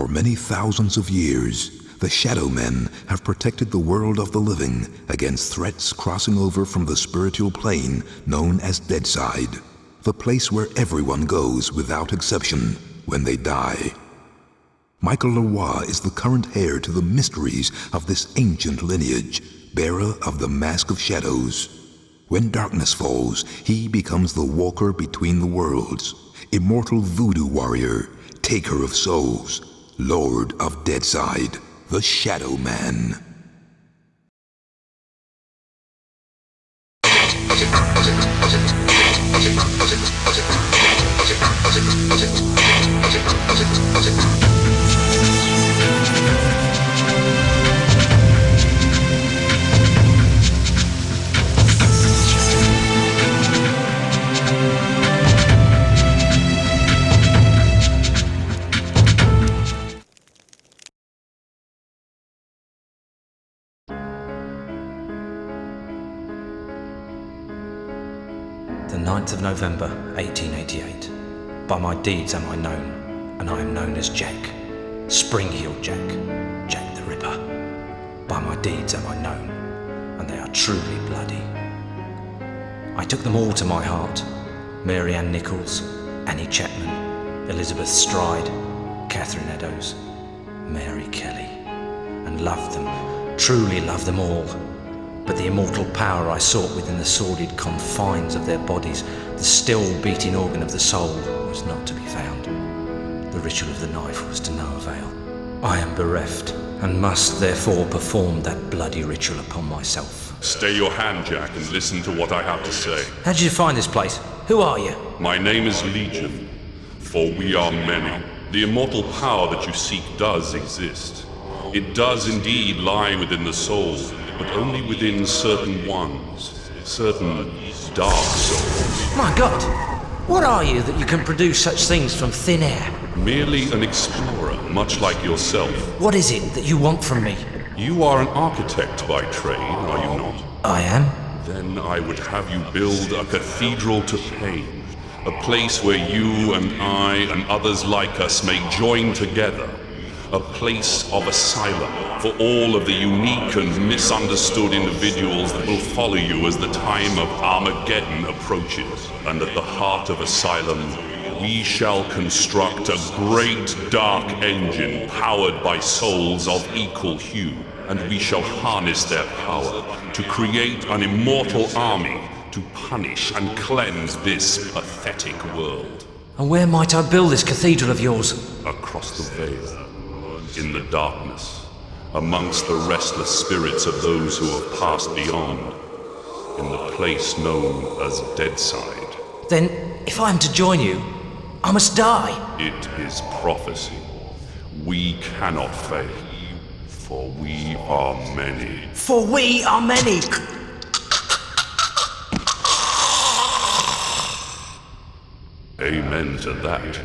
many thousands of years, the Shadow Men have protected the world of the living against threats crossing over from the spiritual plane known as Deadside, the place where everyone goes without exception when they die. Michael Leroy is the current heir to the mysteries of this ancient lineage, bearer of the Mask of Shadows. When darkness falls, he becomes the walker between the worlds, immortal voodoo warrior, taker of souls, Lord of Deadside, the Shadow Man. The 9th of November, 1888. By my deeds am I known, and I am known as Jack. Spring-heeled Jack, Jack the Ripper. By my deeds am I known, and they are truly bloody. I took them all to my heart. Mary Ann Nichols, Annie Chapman, Elizabeth Stride, Catherine Eddowes, Mary Kelly, and loved them, truly loved them all. But the immortal power I sought within the sordid confines of their bodies, the still beating organ of the soul, was not to be found. The ritual of the knife was to no avail. I am bereft, and must therefore perform that bloody ritual upon myself. Stay your hand, Jack, and listen to what I have to say. How did you find this place? Who are you? My name is Legion, for we are many. The immortal power that you seek does exist. It does indeed lie within the soul, but only within certain ones, certain dark souls. My God! What are you that you can produce such things from thin air? Merely an explorer, much like yourself. What is it that you want from me? You are an architect by trade, are you not? I am. Then I would have you build a cathedral to pain, a place where you and I and others like us may join together. A place of asylum for all of the unique and misunderstood individuals that will follow you as the time of Armageddon approaches. And at the heart of asylum, we shall construct a great dark engine powered by souls of equal hue. And we shall harness their power to create an immortal army to punish and cleanse this pathetic world. And where might I build this cathedral of yours? Across the veil. In the darkness, amongst the restless spirits of those who have passed beyond, in the place known as Deadside. Then, if I am to join you, I must die. It is prophecy. We cannot fail, for we are many. For we are many! Amen to that.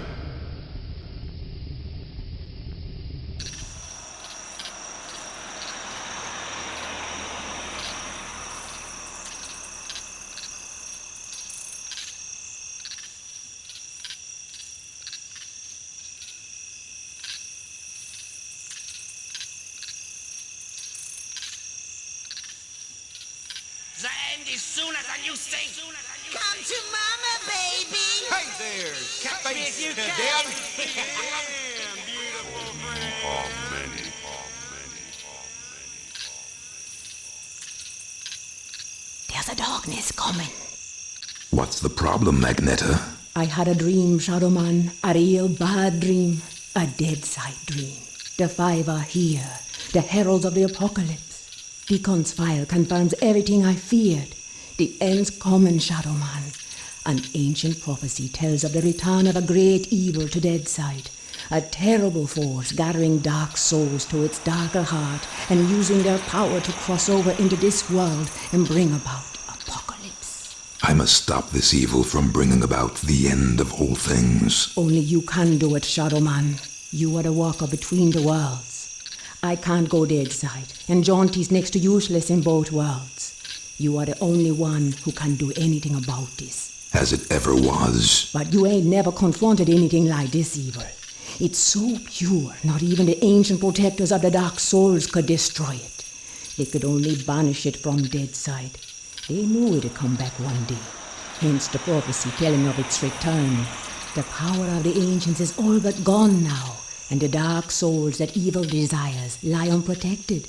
The end is sooner than you think. Come to mama, baby. Hey there, catface. You Damn. can. Damn, beautiful friend. Are many. There's a darkness coming. What's the problem, Magneta? I had a dream, Shadow Man. A real bad dream. A Deadside dream. The five are here. The heralds of the apocalypse. Deacon's file confirms everything I feared. The end's coming, Shadow Man. An ancient prophecy tells of the return of a great evil to Deadside. A terrible force gathering dark souls to its darker heart and using their power to cross over into this world and bring about apocalypse. I must stop this evil from bringing about the end of all things. Only you can do it, Shadow Man. You are the walker between the worlds. I can't go Deadside, and Jaunty's next to useless in both worlds. You are the only one who can do anything about this. As it ever was. But you ain't never confronted anything like this evil. It's so pure, not even the ancient protectors of the Dark Souls could destroy it. They could only banish it from Deadside. They knew it'd come back one day, hence the prophecy telling of its return. The power of the ancients is all but gone now, and the Dark Souls that evil desires lie unprotected.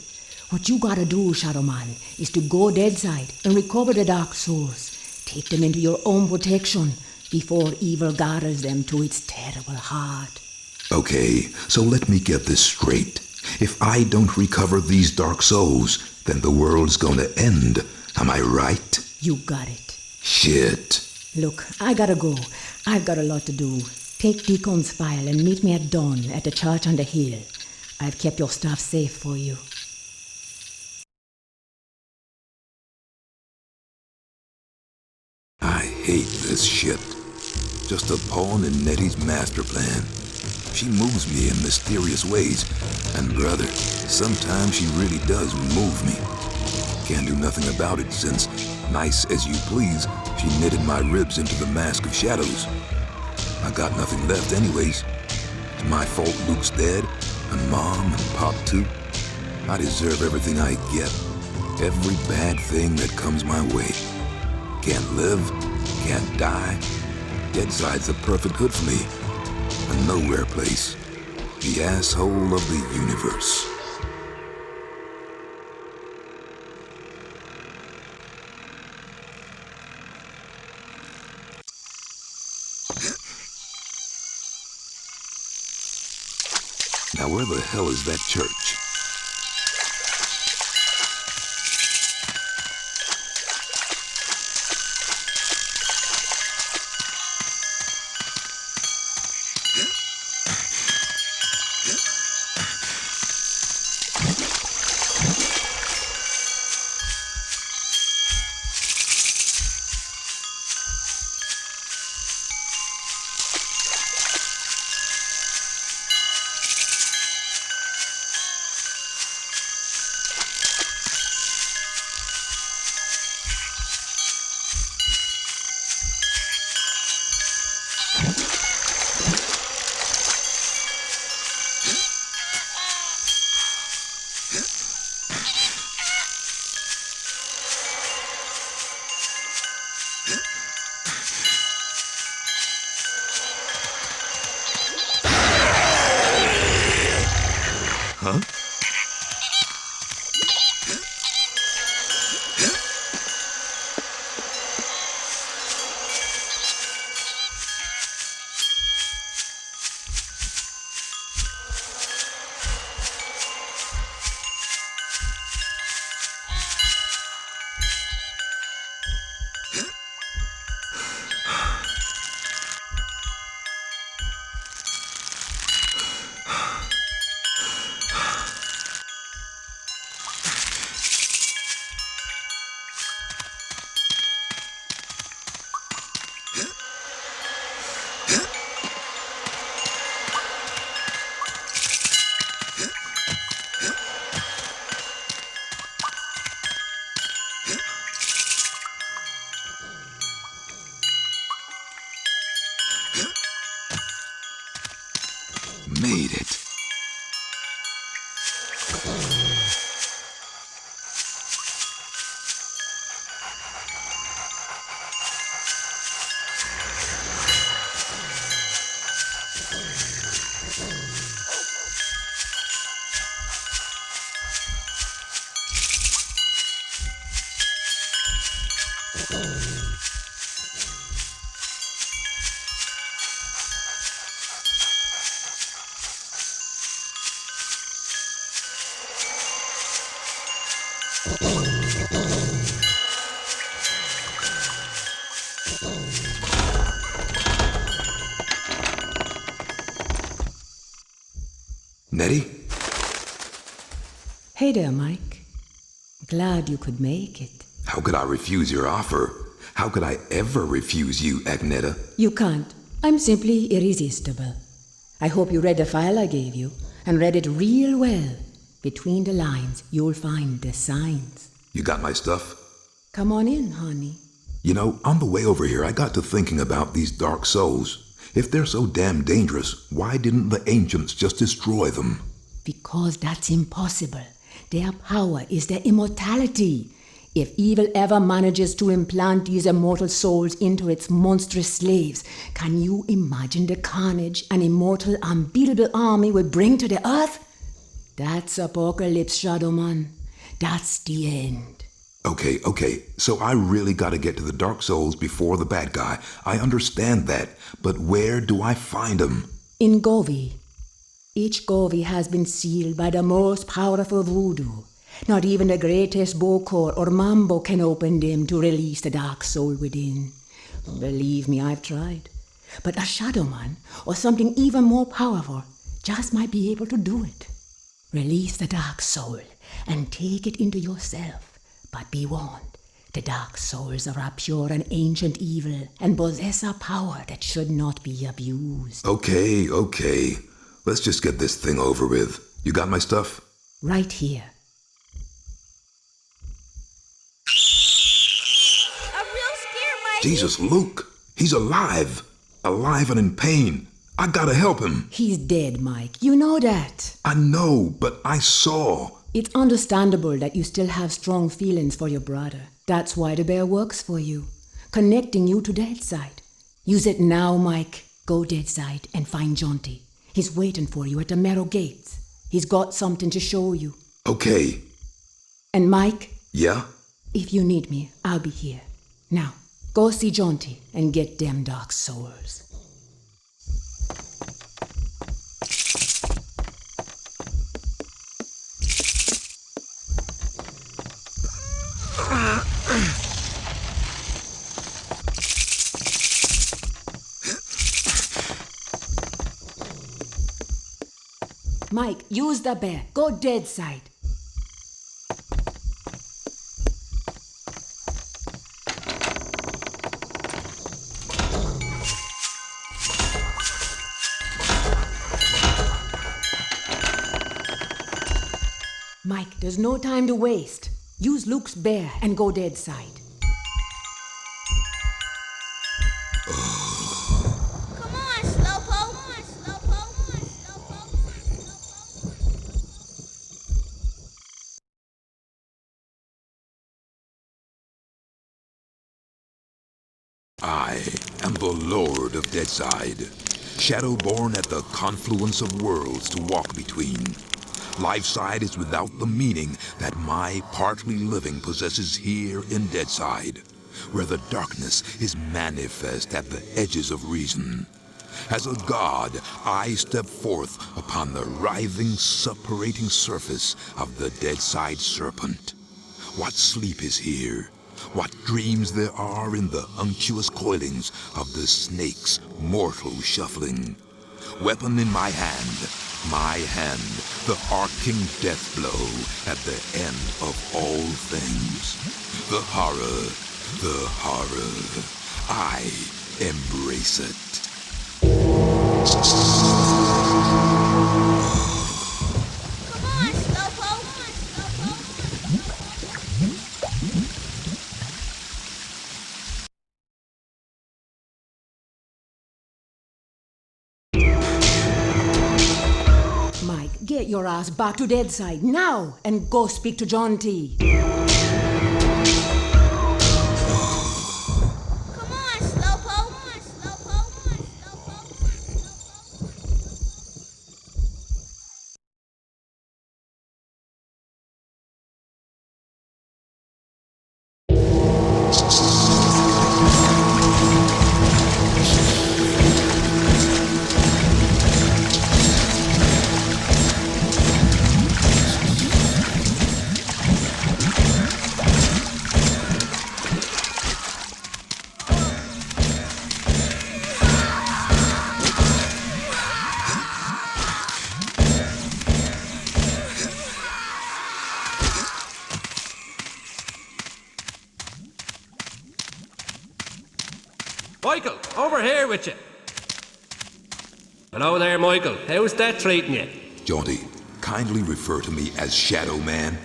What you gotta do, Shadow Man, is to go Deadside and recover the Dark Souls. Take them into your own protection before evil gathers them to its terrible heart. Okay, so let me get this straight. If I don't recover these Dark Souls, then the world's gonna end. Am I right? You got it. Shit. Look, I gotta go. I've got a lot to do. Take Deacon's file and meet me at dawn at the church on the hill. I've kept your stuff safe for you. I hate this shit. Just a pawn in Nettie's master plan. She moves me in mysterious ways, and brother, sometimes she really does move me. Can't do nothing about it since, nice as you please, she knitted my ribs into the mask of shadows. I got nothing left anyways. It's my fault Luke's dead, and Mom and Pop too. I deserve everything I get, every bad thing that comes my way. Can't live, can't die. Deadside's the perfect hood for me. A nowhere place. The asshole of the universe. Now where the hell is that church? Huh? Made it. Nettie? Hey there, Mike. Glad you could make it. How could I refuse your offer? How could I ever refuse you, Agneta? You can't. I'm simply irresistible. I hope you read the file I gave you, and read it real well. Between the lines, you'll find the signs. You got my stuff? Come on in, honey. You know, on the way over here, I got to thinking about these Dark Souls. If they're so damn dangerous, why didn't the ancients just destroy them? Because that's impossible. Their power is their immortality. If evil ever manages to implant these immortal souls into its monstrous slaves, can you imagine the carnage an immortal, unbeatable army will bring to the earth? That's apocalypse, Shadowman. That's the end. Okay, so I really gotta get to the Dark Souls before the bad guy. I understand that, but where do I find him? In Govi. Each Govi has been sealed by the most powerful voodoo. Not even the greatest Bokor or Mambo can open them to release the dark soul within. Believe me, I've tried. But a Shadowman, or something even more powerful, just might be able to do it. Release the dark soul and take it into yourself. But be warned, the dark souls are a pure and ancient evil and possess a power that should not be abused. Okay. Let's just get this thing over with. You got my stuff? Right here. A real scare, Mike. Jesus, Luke! He's alive! Alive and in pain! I gotta help him! He's dead, Mike. You know that. I know, but I saw. It's understandable that you still have strong feelings for your brother. That's why the bear works for you, connecting you to Deadside. Use it now, Mike. Go Deadside and find Jonty. He's waiting for you at the Marrow Gates. He's got something to show you. Okay. And Mike? Yeah? If you need me, I'll be here. Now, go see Jonty and get them dark souls. Mike, use the bear. Go Deadside. Mike, there's no time to waste. Use Luke's bear and go Deadside. Come on, Slowpoke. I am the Lord of Deadside, shadowborn at the confluence of worlds to walk between. Lifeside is without the meaning that my partly living possesses here in Deadside, where the darkness is manifest at the edges of reason. As a god, I step forth upon the writhing, suppurating surface of the Deadside serpent. What sleep is here? What dreams there are in the unctuous coilings of the snake's mortal shuffling. Weapon in my hand, the arcing death blow at the end of all things. The horror, I embrace it. Come on, Slowpoke. Mike, get your ass back to Deadside now and go speak to Jonty. Come on, Slowpoke. Michael, over here with you. Hello there, Michael. How's that treating you? Jonty, kindly refer to me as Shadow Man.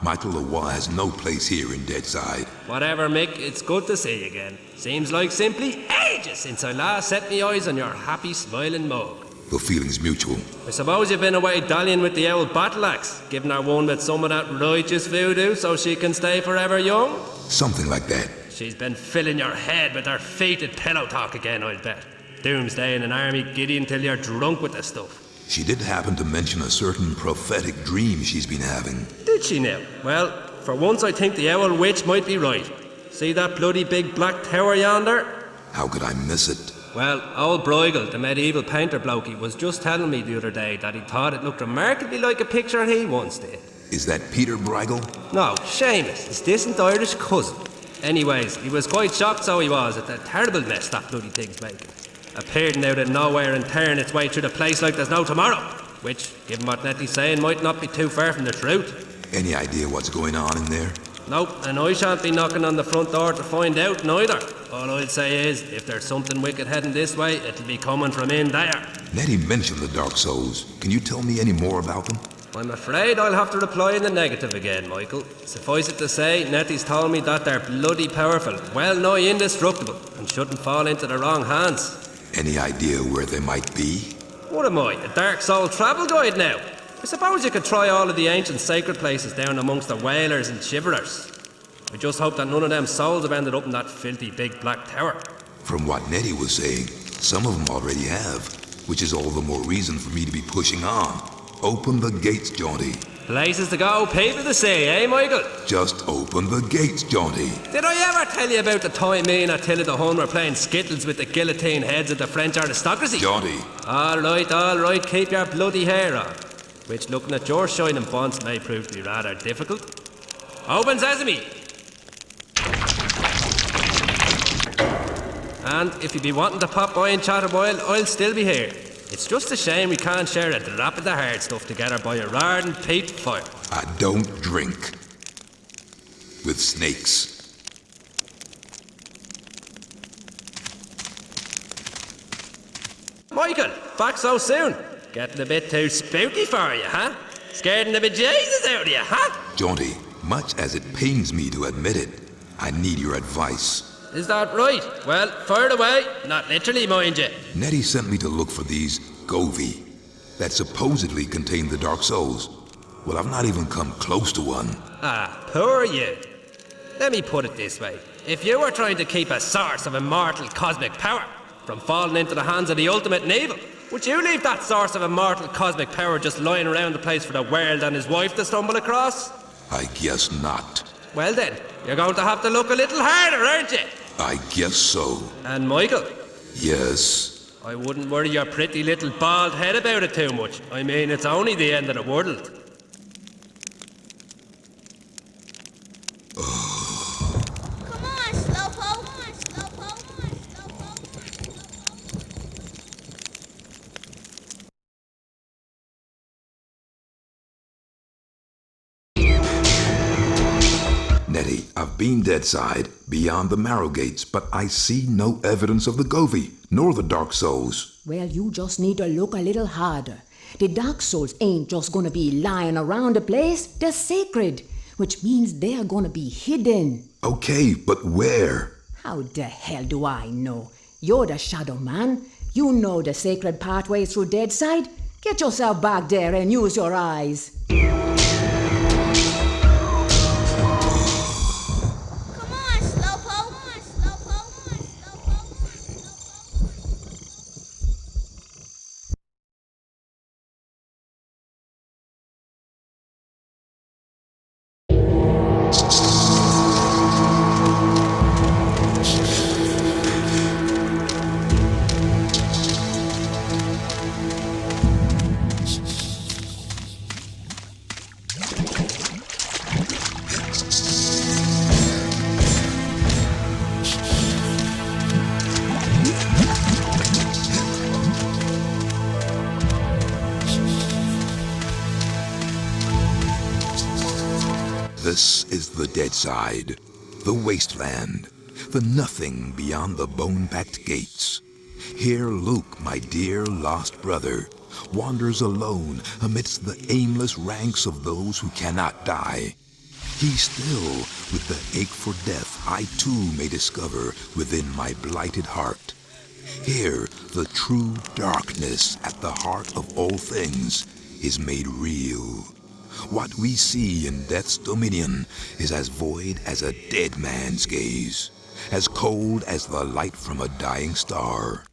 Michael Leroy has no place here in Deadside. Whatever, Mick. It's good to see you again. Seems like simply ages since I last set me eyes on your happy smiling mug. The feeling's mutual. I suppose you've been away dallying with the old battle axe, giving her one with some of that righteous voodoo so she can stay forever young? Something like that. She's been filling your head with her fated pillow talk again, I'll bet. Doomsday in an army giddy until you're drunk with the stuff. She did happen to mention a certain prophetic dream she's been having. Did she now? Well, for once I think the owl witch might be right. See that bloody big black tower yonder? How could I miss it? Well, old Bruegel, the medieval painter blokey, was just telling me the other day that he thought it looked remarkably like a picture he once did. Is that Peter Bruegel? No, Seamus, his distant Irish cousin. Anyways, he was quite shocked, so he was, at the terrible mess that bloody thing's making. Appearing out of nowhere and tearing its way through the place like there's no tomorrow. Which, given what Nettie's saying, might not be too far from the truth. Any idea what's going on in there? Nope, and I shan't be knocking on the front door to find out neither. All I'll say is, if there's something wicked heading this way, it'll be coming from in there. Nettie mentioned the Dark Souls. Can you tell me any more about them? I'm afraid I'll have to reply in the negative again, Michael. Suffice it to say, Nettie's told me that they're bloody powerful, well nigh indestructible, and shouldn't fall into the wrong hands. Any idea where they might be? What am I, a Dark Soul travel guide now? I suppose you could try all of the ancient sacred places down amongst the whalers and shiverers. I just hope that none of them souls have ended up in that filthy big black tower. From what Nettie was saying, some of them already have, which is all the more reason for me to be pushing on. Open the gates, Jaunty. Places to go, people to see, eh, Michael? Just open the gates, Jaunty. Did I ever tell you about the time me and Attila the Hun were playing skittles with the guillotine heads of the French aristocracy? Jaunty. All right, keep your bloody hair on. Which, looking at your shining bonds, may prove to be rather difficult. Open sesame! And if you be wanting to pop by and chat a while, I'll still be here. It's just a shame we can't share a drop of the hard stuff together by a roaring peat fire. I don't drink with snakes. Michael, back so soon? Getting a bit too spooky for you, huh? Scaring the bejesus out of you, huh? Jaunty, much as it pains me to admit it, I need your advice. Is that right? Well, fire away. Not literally, mind you. Nettie sent me to look for these Govi that supposedly contain the Dark Souls. Well, I've not even come close to one. Ah, poor you. Let me put it this way. If you were trying to keep a source of immortal cosmic power from falling into the hands of the ultimate in evil, would you leave that source of immortal cosmic power just lying around the place for the world and his wife to stumble across? I guess not. Well then, you're going to have to look a little harder, aren't you? I guess so. And Michael? Yes. I wouldn't worry your pretty little bald head about it too much. I mean, it's only the end of the world. Come on, Slowpoke. Come on, Slowpoke. Nettie, I've been Deadside, beyond the Marrow Gates, but I see no evidence of the Govi, nor the Dark Souls. Well, you just need to look a little harder. The Dark Souls ain't just gonna be lying around the place. They're sacred, which means they're gonna be hidden. Okay, but where? How the hell do I know? You're the Shadow Man. You know the sacred pathways through Deadside. Get yourself back there and use your eyes. Come on, Slowpoke. Come on, Slowpoke. This is the Deadside, the wasteland, the nothing beyond the bone-packed gates. Here Luke, my dear lost brother, wanders alone amidst the aimless ranks of those who cannot die. He still, with the ache for death I too may discover within my blighted heart, Here, the true darkness at the heart of all things is made real. What we see in Death's dominion is as void as a dead man's gaze, as cold as the light from a dying star.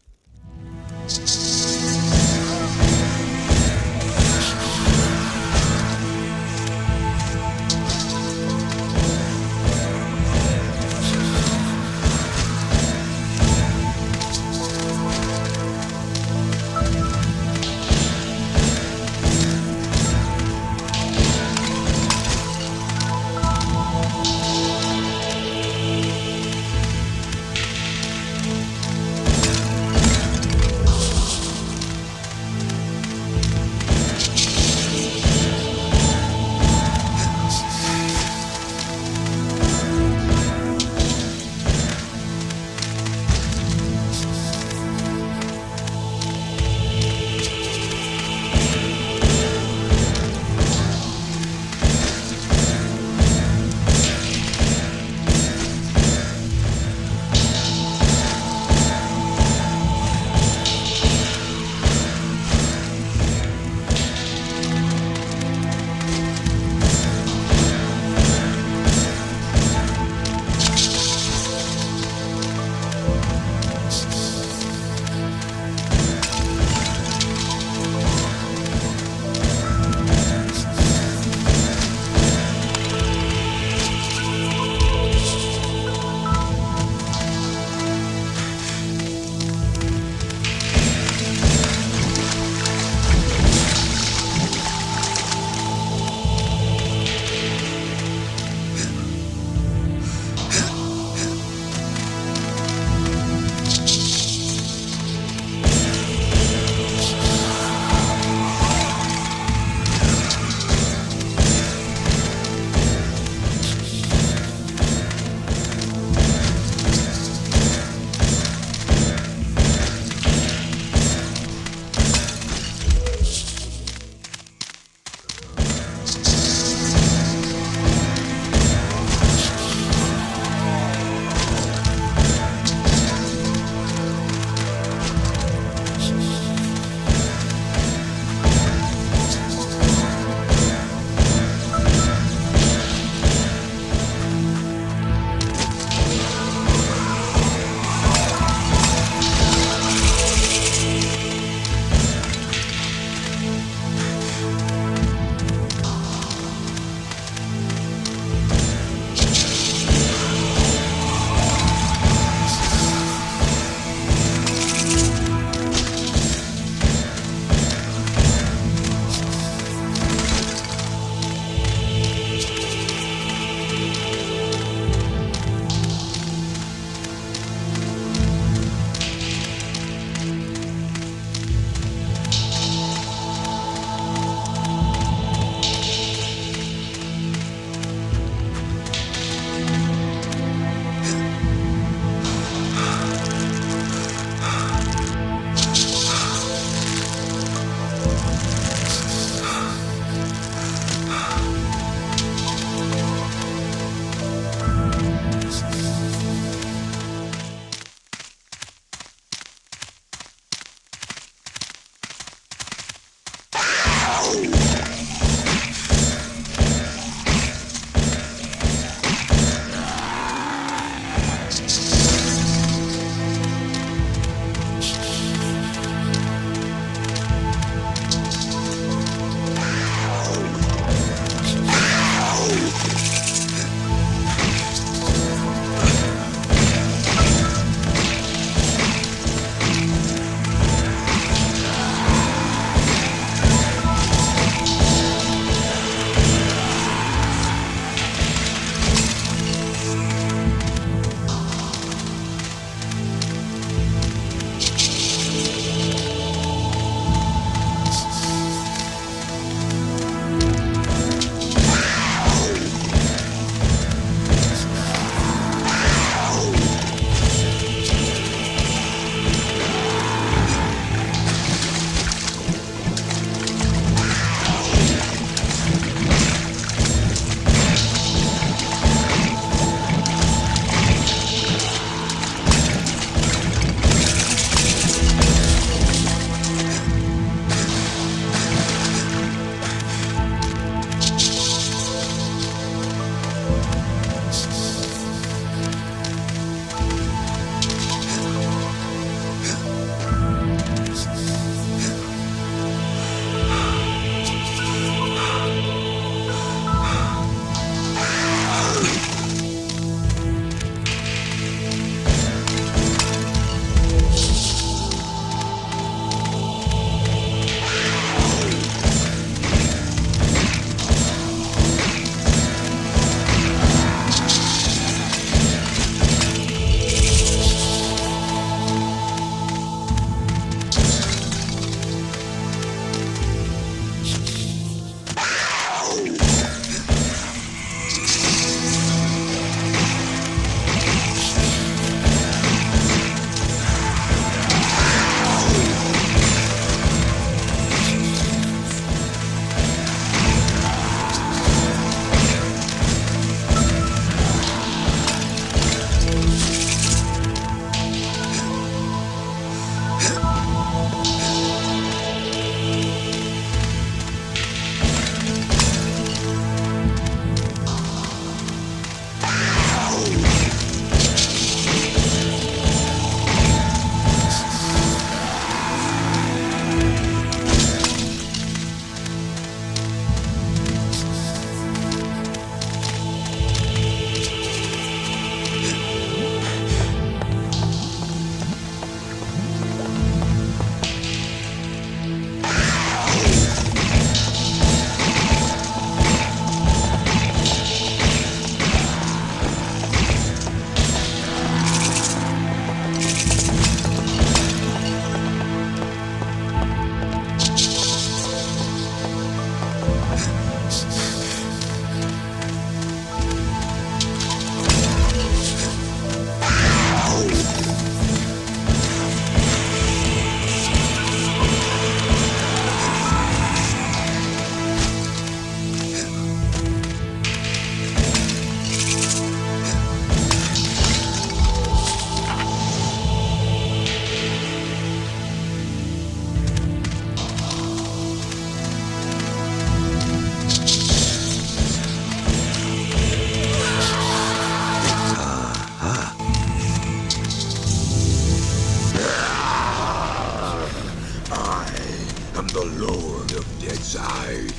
Deadside.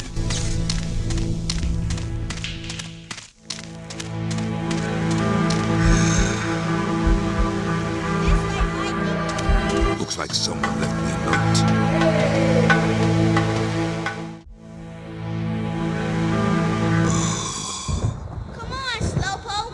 Looks like someone left me a note. Come on, Slowpoke.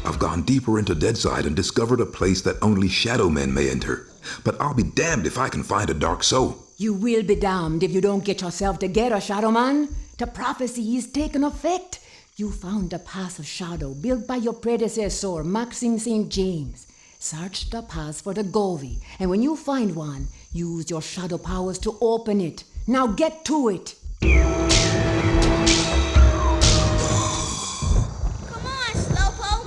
I've gone deeper into Deadside and discovered a place that only shadow men may enter. But I'll be damned if I can find a dark soul. You will be damned if you don't get yourself together, Shadow Man. The prophecy is taking effect. You found the Pass of Shadow built by your predecessor, Maxim St. James. Search the pass for the Govi, and when you find one, use your shadow powers to open it. Now get to it! Come on, Slowpoke.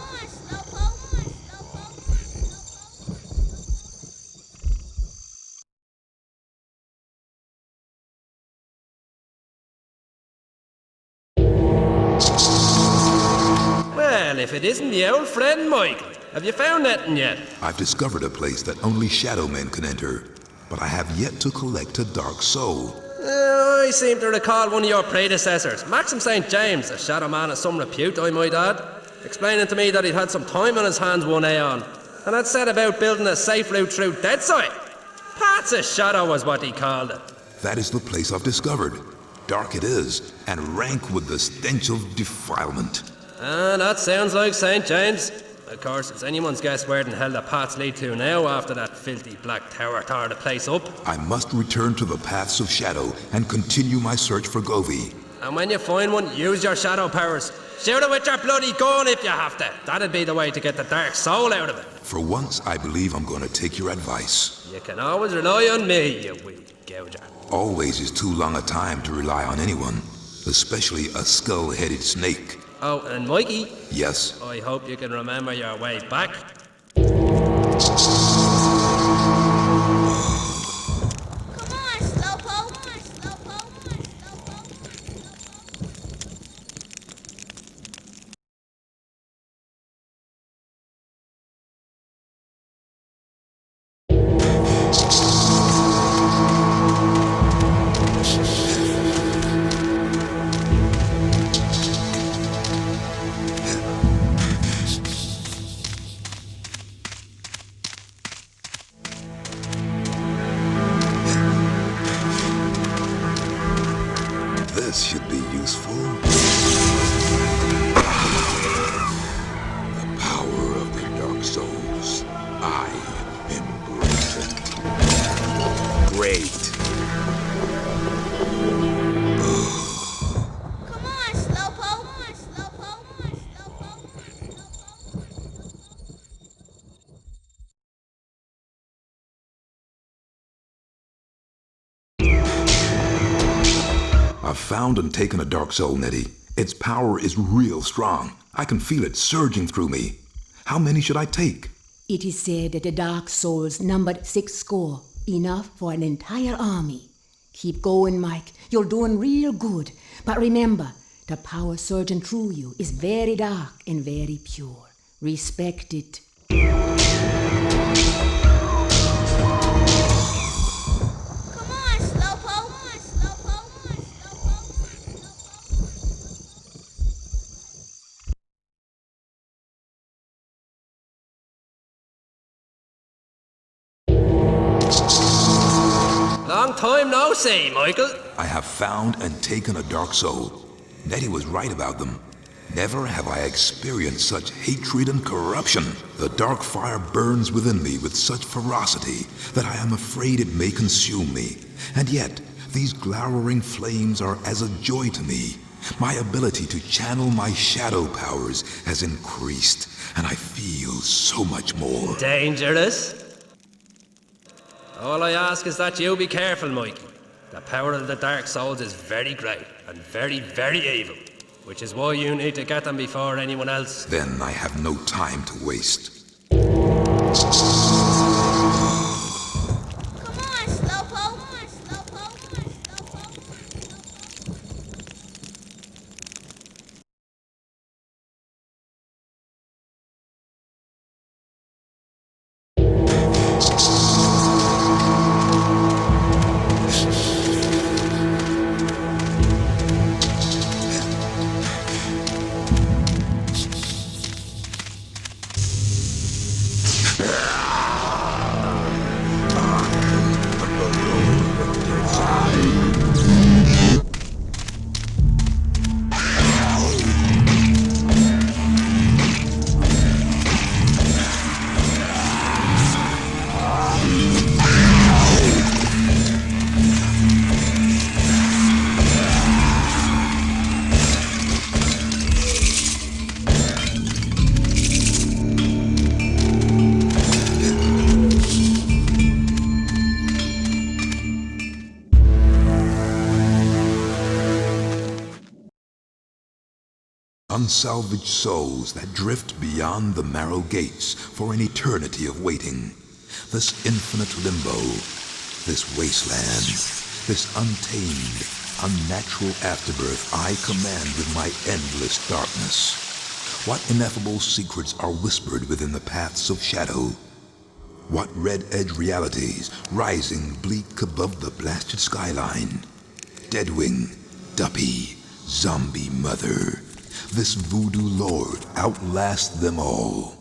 Well, if it isn't the old friend Michael, have you found anything yet? I've discovered a place that only shadow men can enter. But I have yet to collect a dark soul. I seem to recall one of your predecessors, Maxim St. James, a shadow man of some repute, I might add, explaining to me that he'd had some time on his hands one aeon, and had set about building a safe route through Deadside. Paths of Shadow was what he called it. That is the place I've discovered. Dark it is, and rank with the stench of defilement. That sounds like St. James. Of course, it's anyone's guess where in hell the paths lead to now after that filthy black tower tore the place up. I must return to the paths of shadow and continue my search for Govi. And when you find one, use your shadow powers. Shoot it with your bloody gun if you have to. That'd be the way to get the dark soul out of it. For once, I believe I'm going to take your advice. You can always rely on me, you wee gouger. Always is too long a time to rely on anyone, especially a skull-headed snake. Oh, and Mikey, Yes, I hope you can remember your way back. Come on, Slowpoke. this should be useful. The power of the Dark Souls. I embrace it. Great. Come on, Slowpoke. I've found and taken a Dark Soul, Nettie. Its power is real strong. I can feel it surging through me. How many should I take? It is said that the Dark Souls numbered 6 score, enough for an entire army. Keep going, Mike. You're doing real good. But remember, the power surging through you is very dark and very pure. Respect it. Come on, Slowpoke. Long time no see, Michael. I have found and taken a Dark Soul. Nettie was right about them. Never have I experienced such hatred and corruption. The dark fire burns within me with such ferocity that I am afraid it may consume me. And yet, these glowering flames are as a joy to me. My ability to channel my shadow powers has increased, and I feel so much more. Dangerous? All I ask is that you be careful, Mikey. The power of the Dark Souls is very great and very, very evil, which is why you need to get them before anyone else. Then I have no time to waste. unsalvaged souls that drift beyond the marrow gates for an eternity of waiting. This infinite limbo, this wasteland, this untamed, unnatural afterbirth I command with my endless darkness. What ineffable secrets are whispered within the paths of shadow? What red-edge realities rising bleak above the blasted skyline? Deadwing, Duppy, Zombie Mother. This voodoo lord outlasts them all.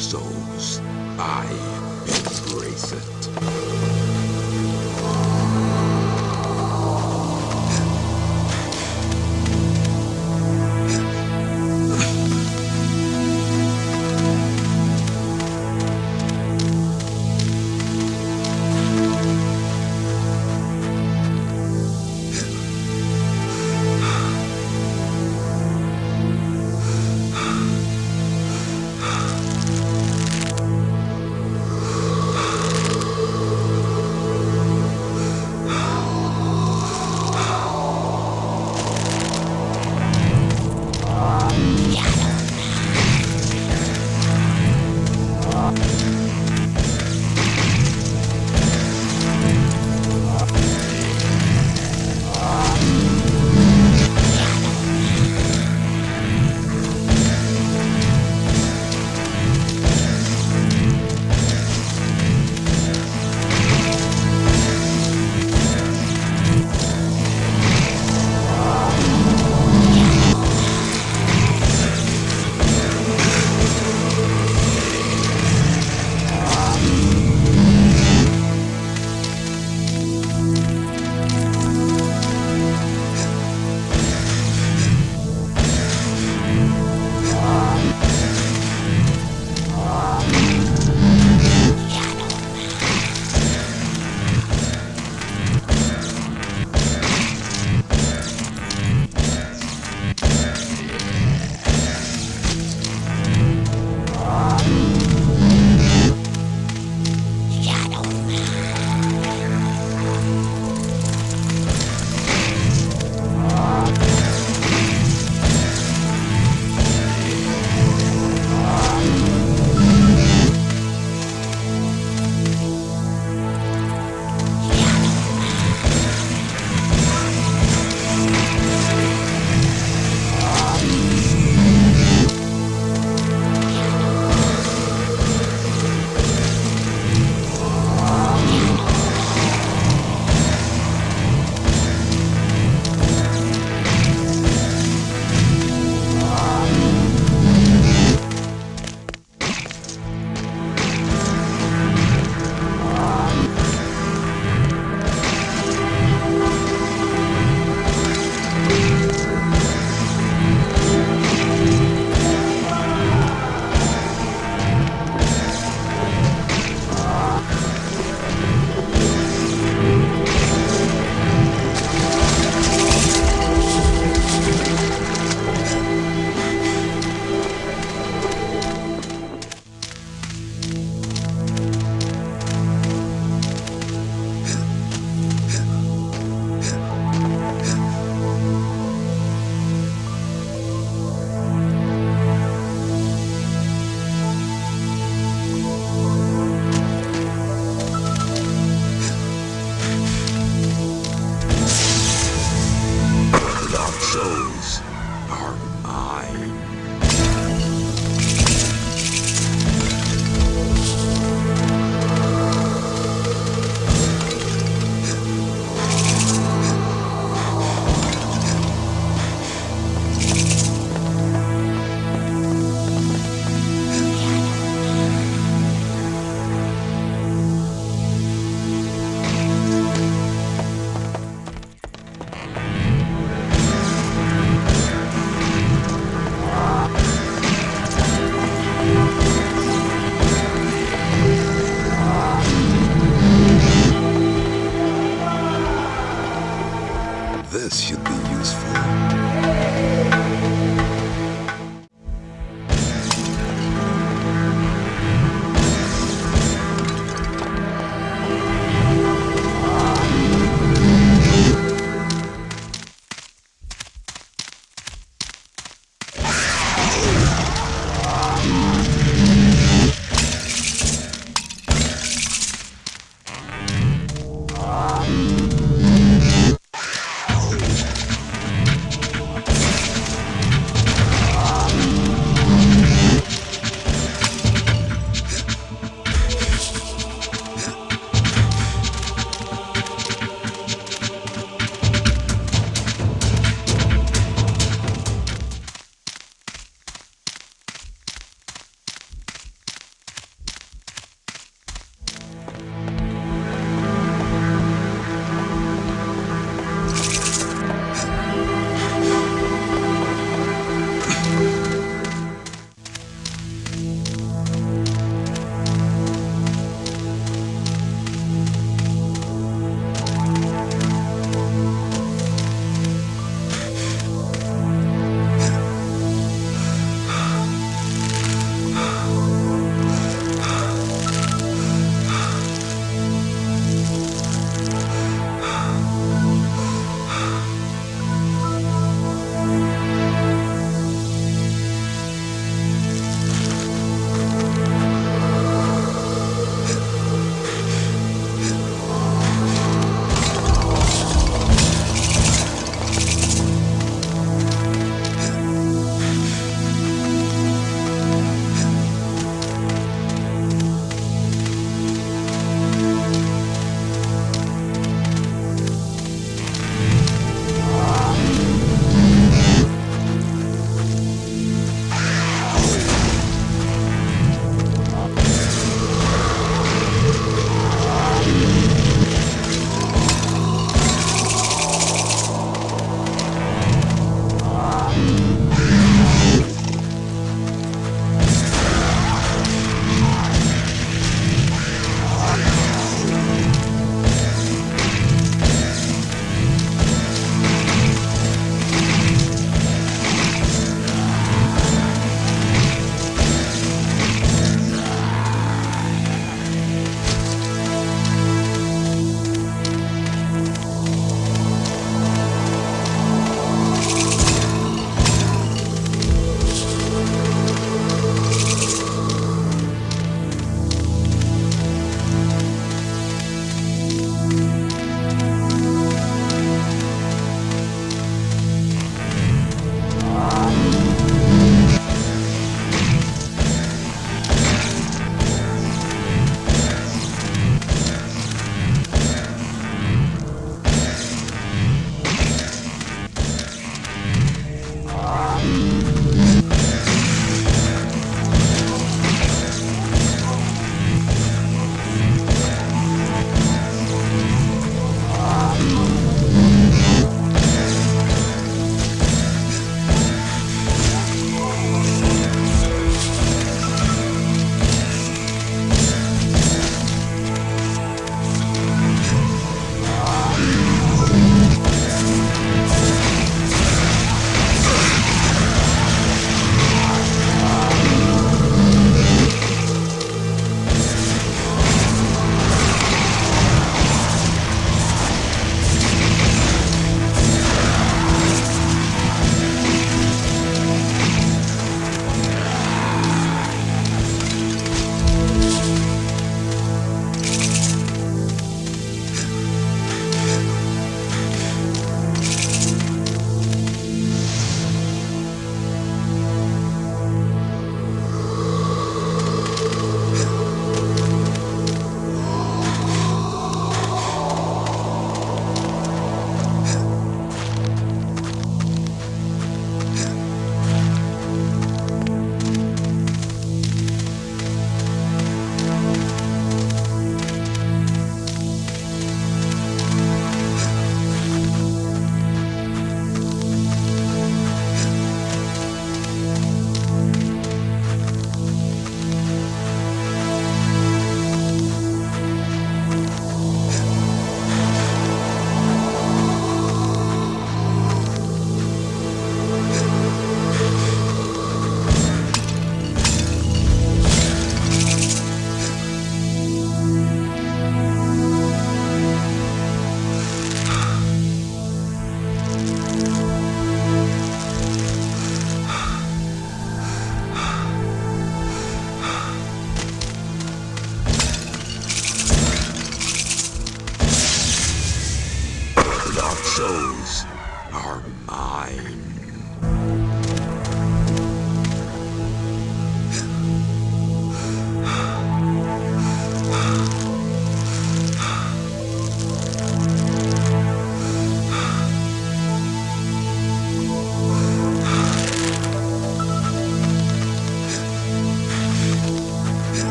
Souls. I embrace it.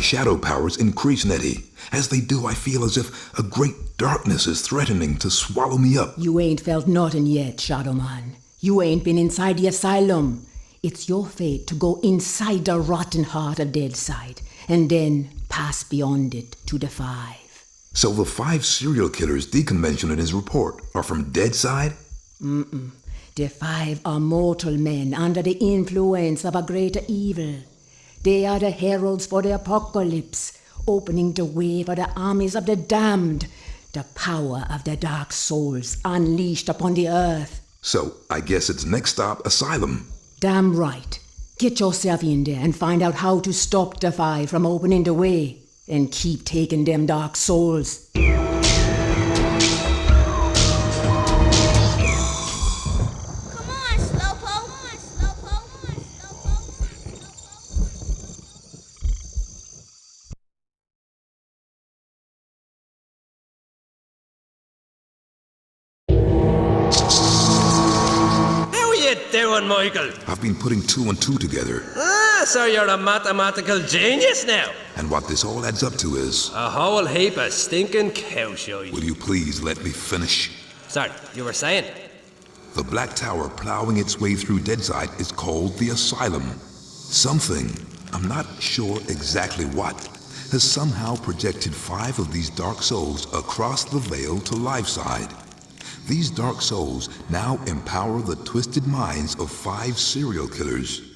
shadow powers increase, Nettie. As they do, I feel as if a great darkness is threatening to swallow me up. You ain't felt nothing yet, Shadow Man. You ain't been inside the asylum. It's your fate to go inside the rotten heart of Deadside, and then pass beyond it to the Five. So the 5 serial killers Deacon mentioned in his report are from Deadside? The 5 are mortal men under the influence of a greater evil. They are the heralds for the apocalypse, opening the way for the armies of the damned, the power of the dark souls unleashed upon the earth. So I guess it's next stop Asylum. Damn right. Get yourself in there and find out how to stop the 5 from opening the way, and keep taking them dark souls. Come on, Slowpoke. How are you doing, Michael? I've been putting 2 and 2 together. So you're a mathematical genius now. And what this all adds up to is... A whole heap of stinking cow shite. Will you please let me finish? Sorry, you were saying? The Black Tower plowing its way through Deadside is called the Asylum. Something, I'm not sure exactly what, has somehow projected 5 of these dark souls across the veil to Liveside. These dark souls now empower the twisted minds of 5 serial killers.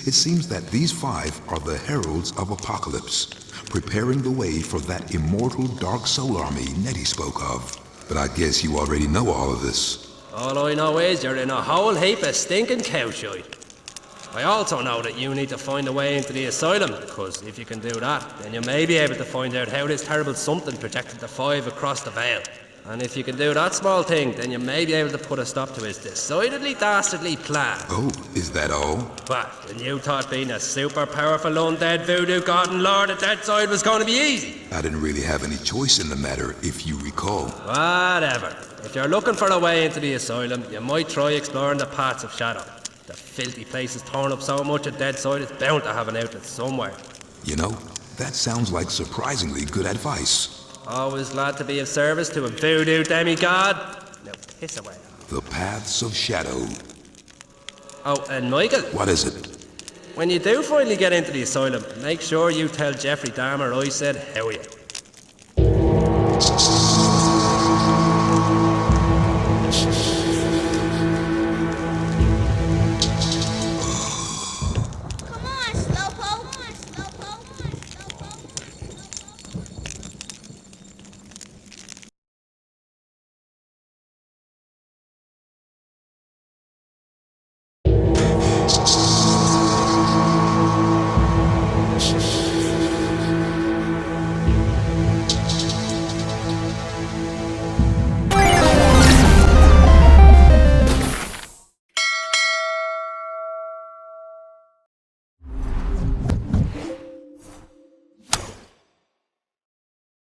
It seems that these 5 are the heralds of apocalypse, preparing the way for that immortal dark soul army Nettie spoke of. But I guess you already know all of this. All I know is you're in a whole heap of stinking cow shite. I also know that you need to find a way into the asylum, because if you can do that, then you may be able to find out how this terrible something projected the 5 across the veil. And if you can do that small thing, then you may be able to put a stop to his decidedly dastardly plan. Oh, is that all? What, and you thought being a super powerful undead voodoo god and lord at Deadside was going to be easy? I didn't really have any choice in the matter, if you recall. Whatever. If you're looking for a way into the asylum, you might try exploring the paths of shadow. The filthy place is torn up so much at Deadside, it's bound to have an outlet somewhere. You know, that sounds like surprisingly good advice. Always glad to be of service to a voodoo demigod. Now piss away. The paths of shadow. Oh, and Michael, What is it? when you do finally get into the asylum, make sure you tell Jeffrey Dahmer I said how are you.